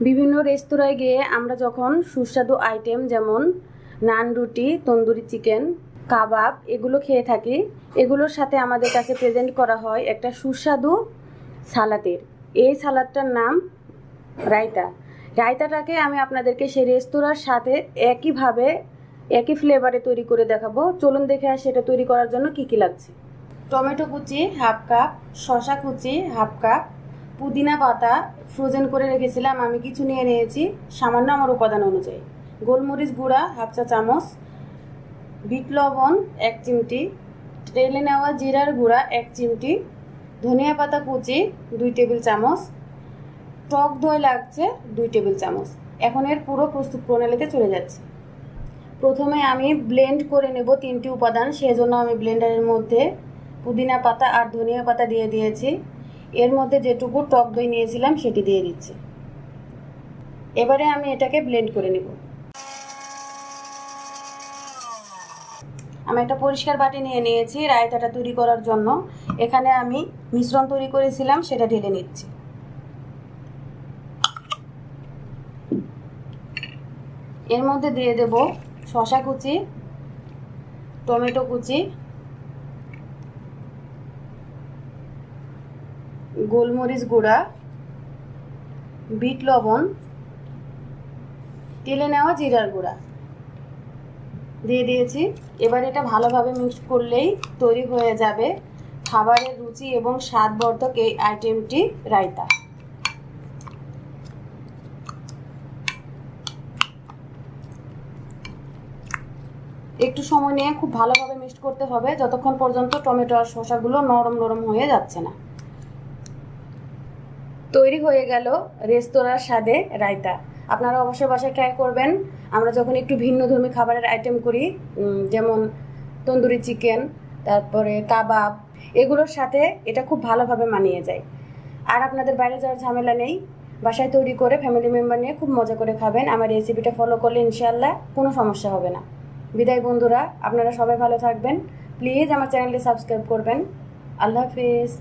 বিভিন্ন রেস্তোরাঁয় গিয়ে আমরা যখন সুস্বাদু আইটেম যেমন নান রুটি, তন্দুরি চিকেন, কাবাব এগুলো খেয়ে থাকি, এগুলোর সাথে আমাদের কাছে প্রেজেন্ট করা হয় একটা সুস্বাদু সালাদের। এই সালাদটার নাম রায়তা। রায়তাটাকে আমি আপনাদেরকে সেই রেস্তোরাঁর সাথে একইভাবে একই ফ্লেভারে তৈরি করে দেখাবো। চলুন দেখে আসি এটা তৈরি করার জন্য কি কি লাগছে। টমেটো কুচি হাফ কাপ, শসা কুচি হাফ কাপ, পুদিনা পাতা ফ্রোজেন করে রেখেছিলাম আমি কিছু নিয়ে নিয়েছি সামান্য আমার উপাদান অনুযায়ী, গোলমরিচ গুঁড়া হাফ চা চামচ, বিট লবণ 1 চিমটি, তেলে নেওয়া জিরার গুঁড়া 1 চিমটি, ধনিয়া পাতা কুচি 2 টেবিল চামচ, টক দই লাগছে 2 টেবিল চামচ। এখন এর পুরো প্রস্তুত প্রণালীতে চলে যাচ্ছে। প্রথমে আমি ব্লেন্ড করে নেব 3টি উপাদান, সেজন্য আমি ব্লেন্ডারের মধ্যে পুদিনা পাতা আর ধনিয়া পাতা দিয়ে দিয়েছি। এর মধ্যে যেটুকু টক দই নিয়েছিলাম সেটি দিয়ে দিচ্ছি। এবারে আমি এটাকে ব্লেন্ড করে নেব। আমি একটা পরিষ্কার বাটি নিয়ে নিয়েছি রায়তাটা তৈরি করার জন্য। এখানে আমি মিশ্রণ তৈরি করেছিলাম সেটা ঢেলে নিচ্ছি। এর মধ্যে দিয়ে দেব শসা কুচি, টমেটো কুচি, গোলমরিচ গুঁড়া, বিট লবণ, তেলে নেওয়া জিরার গুঁড়া দিয়ে দিয়েছি। এবার এটা ভালোভাবে মিক্স করলেই তৈরি হয়ে যাবে খাবারের রুচি এবং স্বাদবর্ধক এই আইটেমটি রায়তা। একটু সময় নিয়ে খুব ভালোভাবে মিক্স করতে হবে যতক্ষণ পর্যন্ত টমেটো আর শসাগুলো নরম নরম হয়ে যাচ্ছে না। তৈরি হয়ে গেল রেস্তোরাঁর স্বাদে রায়তা। আপনারা অবশ্যই বাসায় ট্রাই করবেন। আমরা যখন একটু ভিন্নধর্মী খাবারের আইটেম করি, যেমন তন্দুরি চিকেন, তারপরে কাবাব, এগুলোর সাথে এটা খুব ভালোভাবে মানিয়ে যায়। আর আপনাদের বাইরে যাওয়ার ঝামেলা নেই, বাসায় তৈরি করে ফ্যামিলি মেম্বার নিয়ে খুব মজা করে খাবেন। আমার রেসিপিটা ফলো করলে ইনশাআল্লাহ কোনো সমস্যা হবে না। বিদায় বন্ধুরা, আপনারা সবাই ভালো থাকবেন। প্লিজ আমার চ্যানেলটি সাবস্ক্রাইব করবেন। আল্লাহ হাফিজ।